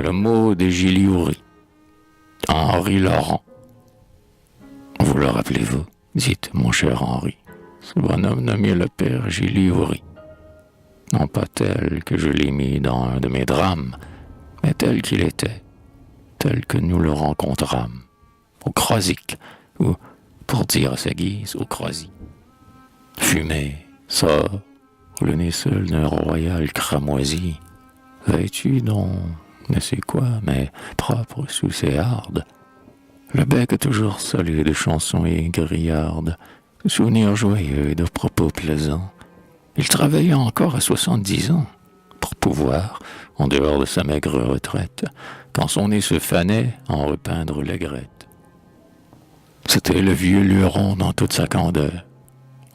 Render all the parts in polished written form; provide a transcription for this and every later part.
le mot de Giliouri, Henri Laurent. Vous le rappelez-vous? Dites, mon cher Henri, ce bonhomme nommé le père Giliouri. Non pas tel que je l'ai mis dans un de mes drames, mais tel qu'il était, tel que nous le rencontrâmes, au Croisic, ou, pour dire à sa guise, au Croisy. Fumé, sort, le nez seul d'un royal cramoisi, vêtu dont ne sais quoi, mais propre sous ses hardes, le bec toujours solide de chansons et grillardes, de souvenirs joyeux et de propos plaisants. Il travaillait encore à 70 ans, pour pouvoir, en dehors de sa maigre retraite, quand son nez se fanait, en repeindre l'aigrette. C'était le vieux luron dans toute sa candeur,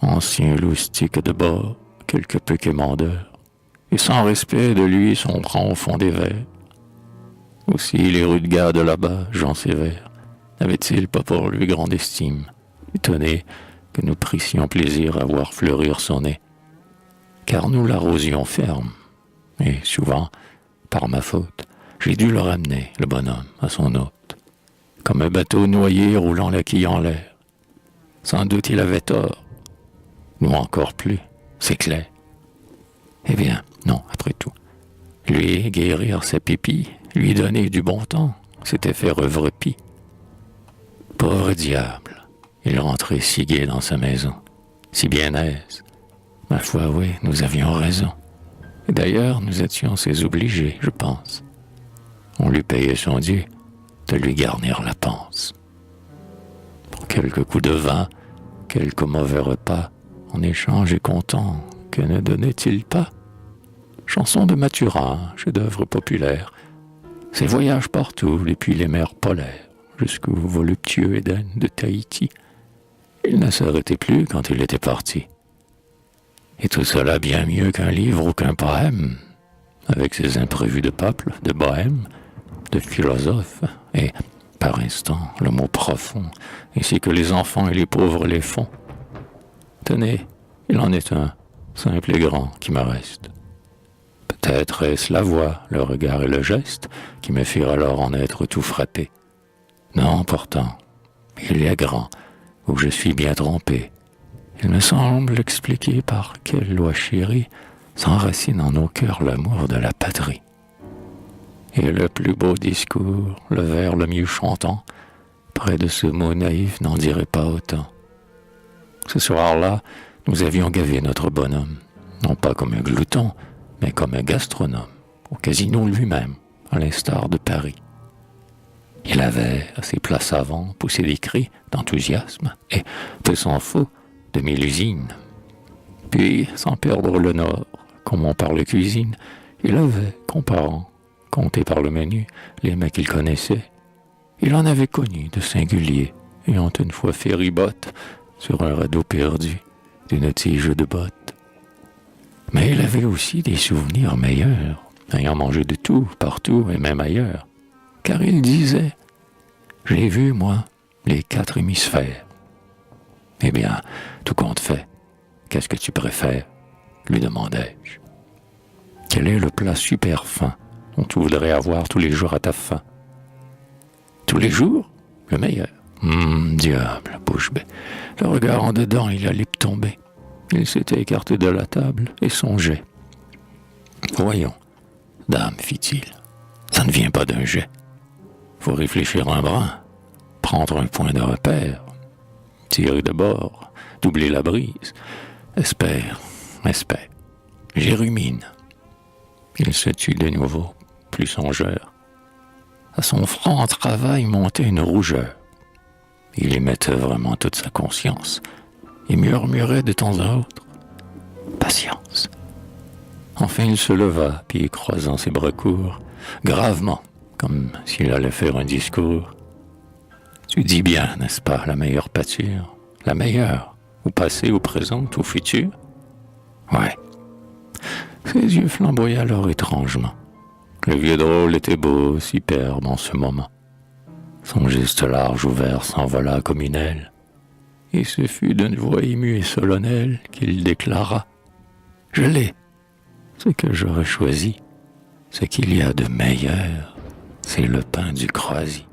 ancien loustique de bord, quelque peu quémandeur, et sans respect de lui sombrant au fond des vers. Aussi les rudes gars de là-bas, Jean Sévère, n'avaient-ils pas pour lui grande estime, étonnés que nous prissions plaisir à voir fleurir son nez, car nous l'arrosions ferme, et souvent, par ma faute, j'ai dû le ramener, le bonhomme, à son hôte, comme un bateau noyé roulant la quille en l'air. Sans doute il avait tort, nous encore plus, c'est clair. Eh bien, non, après tout. Lui guérir ses pipis, lui donner du bon temps, c'était faire œuvre pie. Pauvre diable, il rentrait si gai dans sa maison, si bien aise. Ma foi, oui, nous avions raison. Et d'ailleurs, nous étions ses obligés, je pense. On lui payait son dû de lui garnir la panse. Pour quelques coups de vin, quelques mauvais repas, en échange et content, que ne donnait-il pas? Chansons de Mathurin, chef-d'œuvre populaire, ses voyages partout, depuis les mers polaires, jusqu'au voluptueux Éden de Tahiti. Il ne s'arrêtait plus quand il était parti. Et tout cela bien mieux qu'un livre ou qu'un poème, avec ses imprévus de peuple, de bohème, de philosophe, et, par instant, le mot profond, ainsi que les enfants et les pauvres les font. Tenez, il en est un, simple et grand, qui me reste. Peut-être est-ce la voix, le regard et le geste qui me firent alors en être tout frappé. Non, pourtant, il est grand, où je suis bien trompé. Il me semble expliquer par quelle loi chérie s'enracine en nos cœurs l'amour de la patrie. Et le plus beau discours, le vers le mieux chantant, près de ce mot naïf n'en dirait pas autant. Ce soir-là, nous avions gavé notre bonhomme, non pas comme un glouton, mais comme un gastronome, au casino lui-même, à l'instar de Paris. Il avait, à ses plats savants, poussé des cris d'enthousiasme et, peu s'en faut, de mélusine. Puis, sans perdre le nord, comme on parle cuisine, il avait, comparant, compté par le menu, les mets qu'il connaissait. Il en avait connu de singuliers, ayant une fois fait ribote sur un radeau perdu d'une tige de botte. Mais il avait aussi des souvenirs meilleurs, ayant mangé de tout, partout et même ailleurs. Car il disait, j'ai vu, moi, les 4 hémisphères. Eh bien, tout compte fait, qu'est-ce que tu préfères? Lui demandai-je. Quel est le plat super fin dont tu voudrais avoir tous les jours à ta faim? Tous les jours? Le meilleur. Diable, bouche bée. Le regard en dedans, il allait tomber. Il s'était écarté de la table et songeait. Voyons, dame, fit-il, ça ne vient pas d'un jet. Faut réfléchir un brin, prendre un point de repère, tirer de bord, doubler la brise. Espère. J'y rumine. Il se tut de nouveau, plus songeur. À son franc travail montait une rougeur. Il y mettait vraiment toute sa conscience et murmurait de temps à autre « Patience ». Enfin il se leva, puis croisant ses bras courts, gravement, comme s'il allait faire un discours. « Tu dis bien, n'est-ce pas, la meilleure pâture? La meilleure, au passé, au présent, au futur? » Ouais. Ses yeux flamboyaient alors étrangement. Le vieux drôle était beau, superbe en ce moment. Son geste large ouvert s'envola comme une aile, et ce fut d'une voix émue et solennelle qu'il déclara « Je l'ai, ce que j'aurais choisi, ce qu'il y a de meilleur C'est le pain du Croasie.